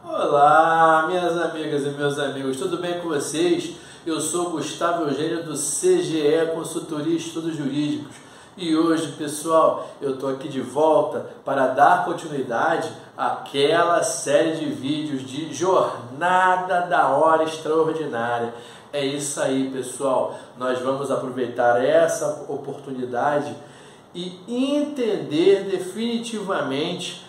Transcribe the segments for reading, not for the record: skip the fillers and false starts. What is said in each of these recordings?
Olá, minhas amigas e meus amigos, tudo bem com vocês? Eu sou Gustavo Eugênio do CGE Consultoria e Estudos Jurídicos e hoje, pessoal, eu estou aqui de volta para dar continuidade àquela série de vídeos de Jornada da Hora Extraordinária. É isso aí, pessoal, nós vamos aproveitar essa oportunidade e entender definitivamente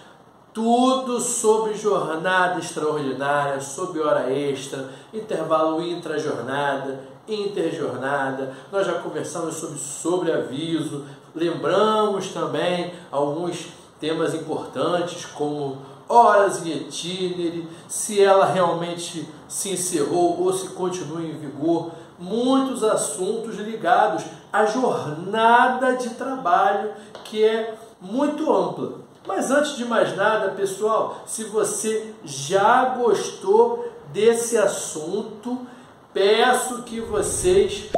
tudo sobre jornada extraordinária, sobre hora extra, intervalo intra-jornada, interjornada. Nós já conversamos sobre sobreaviso, lembramos também alguns temas importantes como horas em itinere, se ela realmente se encerrou ou se continua em vigor, muitos assuntos ligados à jornada de trabalho, que é muito ampla. Mas antes de mais nada, pessoal, se você já gostou desse assunto, peço que vocês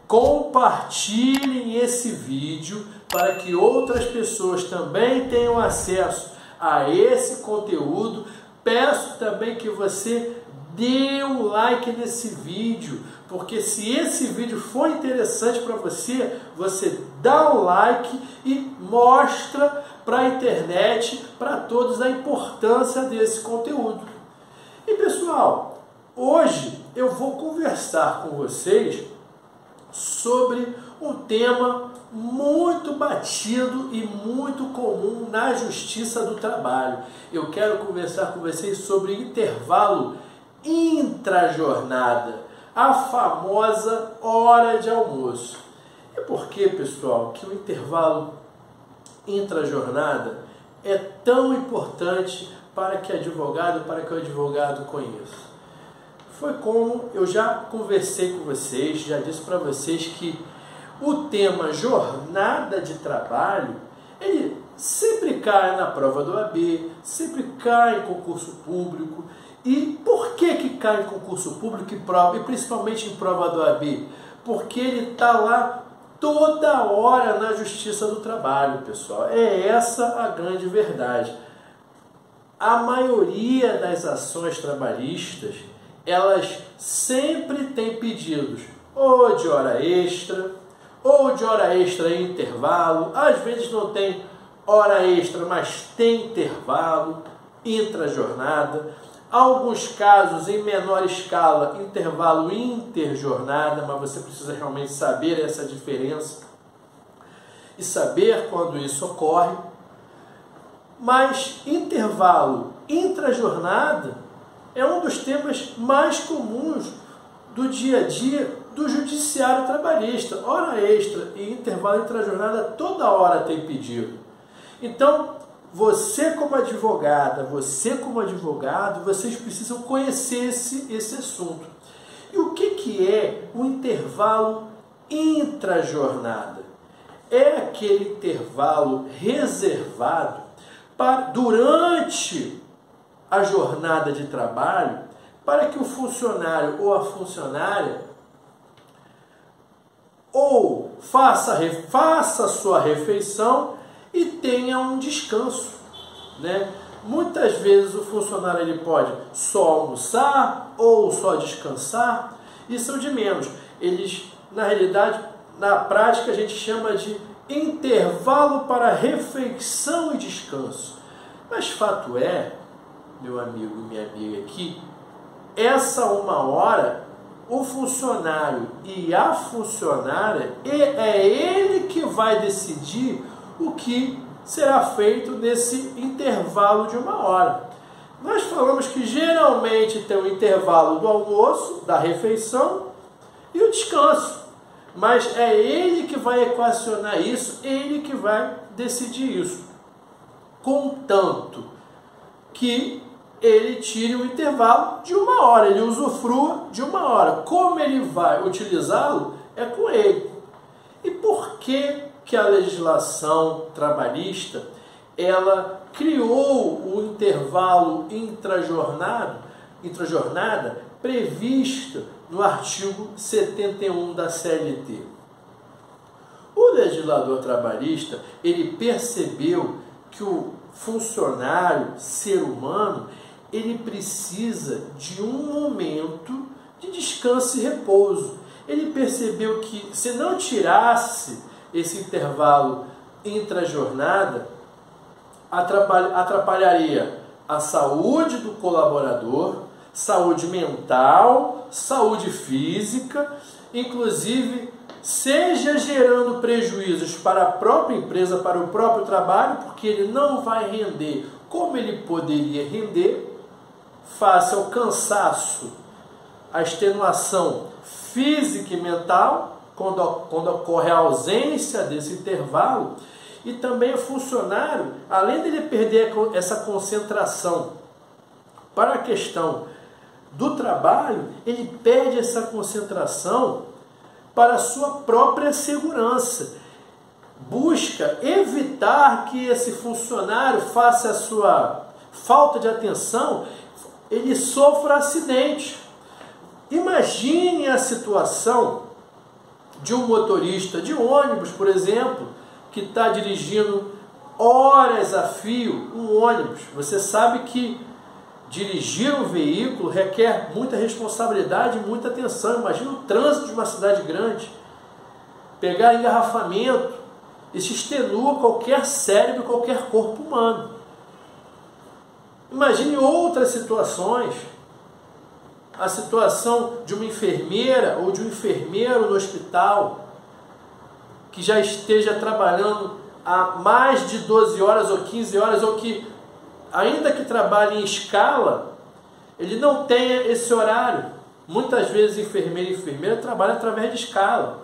compartilhem esse vídeo para que outras pessoas também tenham acesso a esse conteúdo. Peço também que você dê um like nesse vídeo, porque se esse vídeo for interessante para você, você dá um like e mostra para a internet, para todos, a importância desse conteúdo. E pessoal, hoje eu vou conversar com vocês sobre um tema muito batido e muito comum na Justiça do Trabalho. Eu quero conversar com vocês sobre intervalo intrajornada, a famosa hora de almoço. E por que, pessoal, que o intervalo intrajornada é tão importante para que o advogado conheça? Foi como eu já conversei com vocês, já disse para vocês que o tema jornada de trabalho, ele sempre cai na prova do OAB, sempre cai em concurso público. E por que cai em concurso público e principalmente em prova do OAB? Porque ele está lá toda hora na Justiça do Trabalho, pessoal. É essa a grande verdade. A maioria das ações trabalhistas, elas sempre têm pedidos ou de hora extra, ou de hora extra em intervalo. Às vezes não tem hora extra, mas tem intervalo, intrajornada. Alguns casos, em menor escala, intervalo interjornada, mas você precisa realmente saber essa diferença e saber quando isso ocorre. Mas intervalo intrajornada é um dos temas mais comuns do dia a dia do judiciário trabalhista. Hora extra e intervalo intrajornada toda hora tem pedido. Então, você como advogada, você como advogado, vocês precisam conhecer esse assunto. E o que é o intervalo intrajornada? É aquele intervalo reservado durante a jornada de trabalho para que o funcionário ou a funcionária ou faça a sua refeição e tenha um descanso, né? Muitas vezes o funcionário ele pode só almoçar ou só descansar, isso é o de menos. Eles, na realidade, na prática a gente chama de intervalo para refeição e descanso. Mas fato é, meu amigo e minha amiga aqui, essa uma hora, o funcionário e a funcionária, é ele que vai decidir o que será feito nesse intervalo de uma hora. Nós falamos que geralmente tem o intervalo do almoço, da refeição e o descanso. Mas é ele que vai equacionar isso, ele que vai decidir isso. Contanto que ele tire o intervalo de uma hora, ele usufrua de uma hora. Como ele vai utilizá-lo é com ele. E por que a legislação trabalhista ela criou o intervalo intrajornada previsto no artigo 71 da CLT? O legislador trabalhista ele percebeu que o funcionário, ser humano, ele precisa de um momento de descanso e repouso. Ele percebeu que se não tirasse esse intervalo intra-jornada, atrapalharia a saúde do colaborador, saúde mental, saúde física, inclusive seja gerando prejuízos para a própria empresa, para o próprio trabalho, porque ele não vai render como ele poderia render, face ao cansaço, a extenuação física e mental, quando ocorre a ausência desse intervalo, e também o funcionário, além de ele perder essa concentração para a questão do trabalho, ele perde essa concentração para a sua própria segurança. Busca evitar que esse funcionário, face a sua falta de atenção, ele sofra acidente. Imagine a situação de um motorista de ônibus, por exemplo, que está dirigindo horas a fio um ônibus. Você sabe que dirigir um veículo requer muita responsabilidade e muita atenção. Imagina o trânsito de uma cidade grande. Pegar engarrafamento, isso extenua qualquer cérebro, qualquer corpo humano. Imagine outras situações. A situação de uma enfermeira ou de um enfermeiro no hospital que já esteja trabalhando há mais de 12 horas ou 15 horas, ou que, ainda que trabalhe em escala, ele não tenha esse horário. Muitas vezes enfermeiro e enfermeira trabalham através de escala.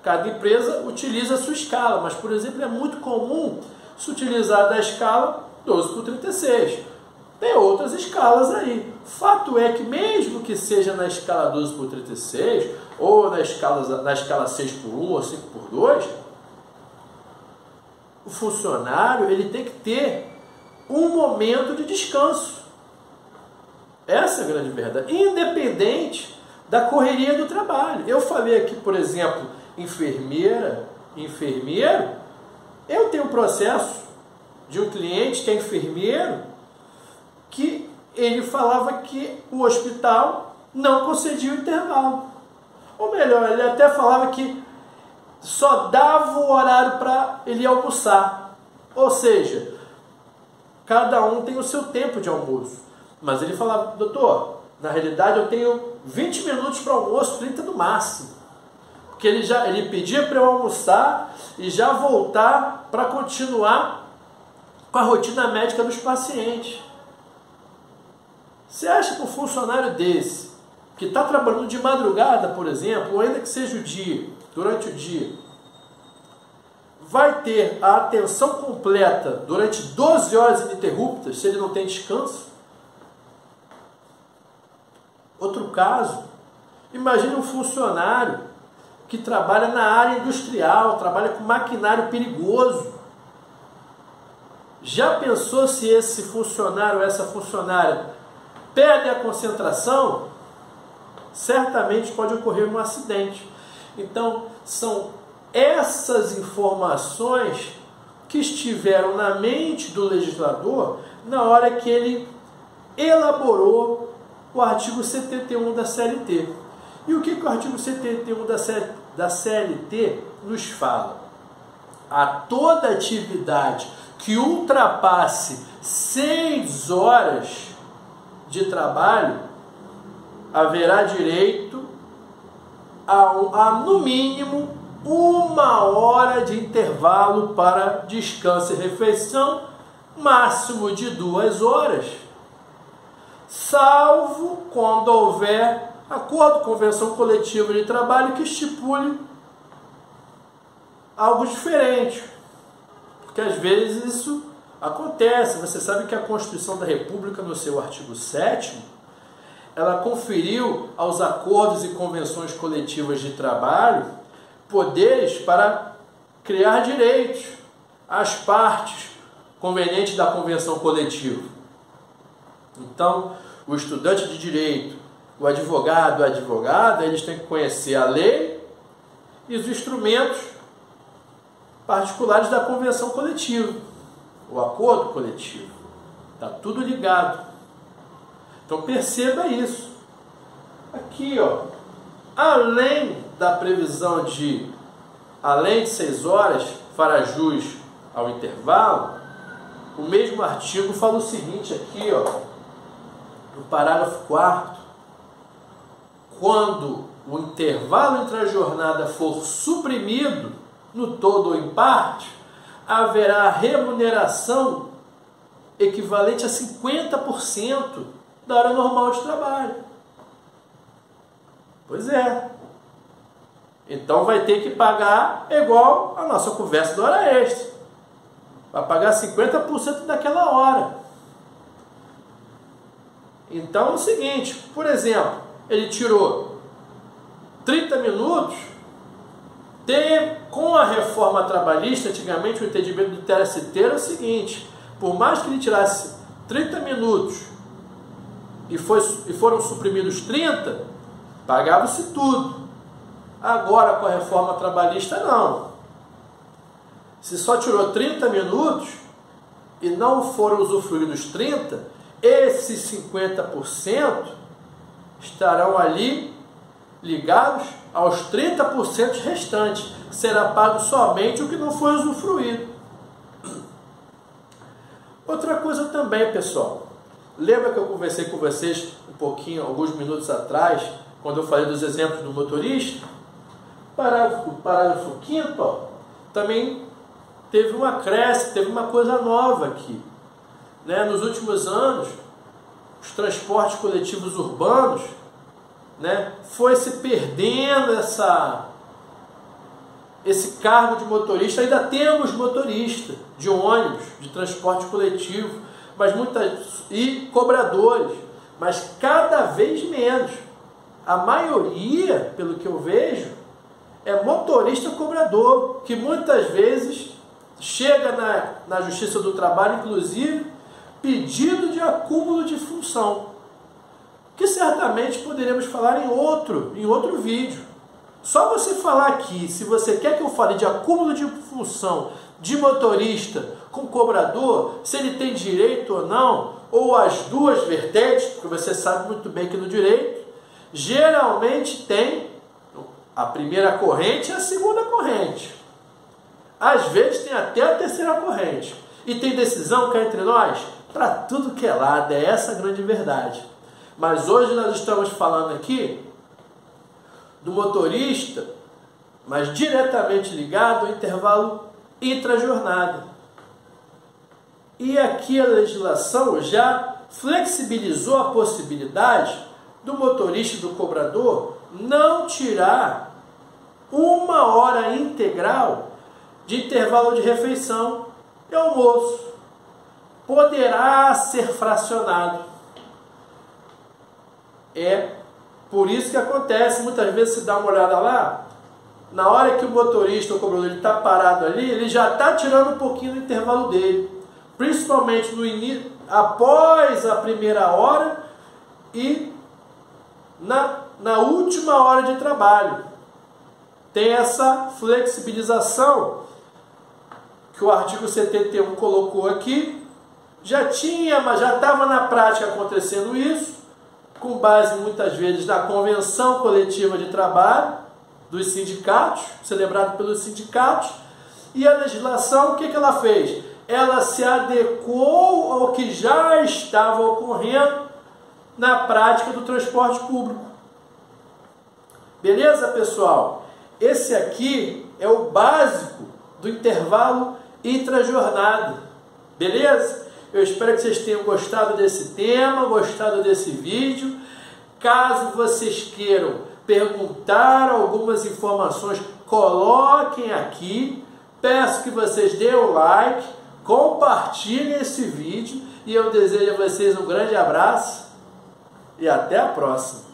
Cada empresa utiliza a sua escala, mas, por exemplo, é muito comum se utilizar da escala 12/36. Tem outras escalas aí. Fato é que mesmo que seja na escala 12/36, ou na escala 6/1 ou 5/2, o funcionário ele tem que ter um momento de descanso. Essa é a grande verdade, independente da correria do trabalho. Eu falei aqui, por exemplo, enfermeira, enfermeiro. Eu tenho um processo de um cliente que é enfermeiro, que ele falava que o hospital não concedia o intervalo. Ou melhor, ele até falava que só dava o horário para ele almoçar. Ou seja, cada um tem o seu tempo de almoço. Mas ele falava: doutor, na realidade eu tenho 20 minutos para almoço, 30 no máximo. Porque ele pedia para eu almoçar e já voltar para continuar com a rotina médica dos pacientes. Você acha que um funcionário desse, que está trabalhando de madrugada, por exemplo, ou ainda que seja o dia, durante o dia, vai ter a atenção completa durante 12 horas ininterruptas se ele não tem descanso? Outro caso, imagine um funcionário que trabalha na área industrial, trabalha com maquinário perigoso. Já pensou se esse funcionário ou essa funcionária perde a concentração? Certamente pode ocorrer um acidente. Então, são essas informações que estiveram na mente do legislador na hora que ele elaborou o artigo 71 da CLT. E o que o artigo 71 da CLT nos fala? A toda atividade que ultrapasse 6 horas de trabalho, haverá direito a no mínimo 1 hora de intervalo para descanso e refeição, máximo de 2 horas, salvo quando houver acordo, convenção coletiva de trabalho que estipule algo diferente. Porque às vezes isso acontece. Você sabe que a Constituição da República, no seu artigo 7º, ela conferiu aos acordos e convenções coletivas de trabalho poderes para criar direitos às partes convenientes da convenção coletiva. Então, o estudante de direito, o advogado, a advogada, eles têm que conhecer a lei e os instrumentos particulares da convenção coletiva, o acordo coletivo. Está tudo ligado. Então perceba isso. Aqui, ó, além da previsão de além de 6 horas, fará jus ao intervalo, o mesmo artigo fala o seguinte aqui, ó, no parágrafo 4º, quando o intervalo entre a jornada for suprimido, no todo ou em parte, haverá remuneração equivalente a 50% da hora normal de trabalho. Pois é. Então vai ter que pagar igual a nossa conversa da hora extra. Vai pagar 50% daquela hora. Então é o seguinte, por exemplo, ele tirou 30 minutos, com a reforma trabalhista, antigamente o entendimento do TST era o seguinte, por mais que ele tirasse 30 minutos e foram suprimidos 30, pagava-se tudo. Agora com a reforma trabalhista não. Se só tirou 30 minutos e não foram usufruídos 30, esses 50% estarão ali ligados aos 30% restantes. Será pago somente o que não foi usufruído. Outra coisa também, pessoal. Lembra que eu conversei com vocês um pouquinho, alguns minutos atrás, quando eu falei dos exemplos do motorista? O parágrafo 5º, ó, também teve um acréscimo, teve uma coisa nova aqui. Né? Nos últimos anos, os transportes coletivos urbanos, né, foi se perdendo esse cargo de motorista. Ainda temos motorista de ônibus, de transporte coletivo, e cobradores, mas cada vez menos. A maioria, pelo que eu vejo, é motorista cobrador, que muitas vezes chega na Justiça do Trabalho, inclusive, pedido de acúmulo de função, que certamente poderemos falar em outro vídeo. Só você falar aqui, se você quer que eu fale de acúmulo de função de motorista com cobrador, se ele tem direito ou não, ou as duas vertentes, porque você sabe muito bem que no direito, geralmente tem a primeira corrente e a segunda corrente. Às vezes tem até a terceira corrente. E tem decisão cá entre nós para tudo que é lado, é essa a grande verdade. Mas hoje nós estamos falando aqui do motorista, mas diretamente ligado ao intervalo intrajornada. E aqui a legislação já flexibilizou a possibilidade do motorista e do cobrador não tirar 1 hora integral de intervalo de refeição e almoço. Poderá ser fracionado. É por isso que acontece, muitas vezes, se dá uma olhada lá, na hora que o motorista ou o cobrador está parado ali, ele já está tirando um pouquinho do intervalo dele, principalmente no início, após a primeira hora e na última hora de trabalho. Tem essa flexibilização que o artigo 71 colocou aqui. Já estava na prática acontecendo isso, com base muitas vezes na convenção coletiva de trabalho dos sindicatos, celebrado pelos sindicatos, e a legislação, o que ela fez? Ela se adequou ao que já estava ocorrendo na prática do transporte público. Beleza, pessoal? Esse aqui é o básico do intervalo intrajornada. Beleza? Eu espero que vocês tenham gostado desse tema, gostado desse vídeo. Caso vocês queiram perguntar algumas informações, coloquem aqui. Peço que vocês deem o like, compartilhem esse vídeo e eu desejo a vocês um grande abraço e até a próxima.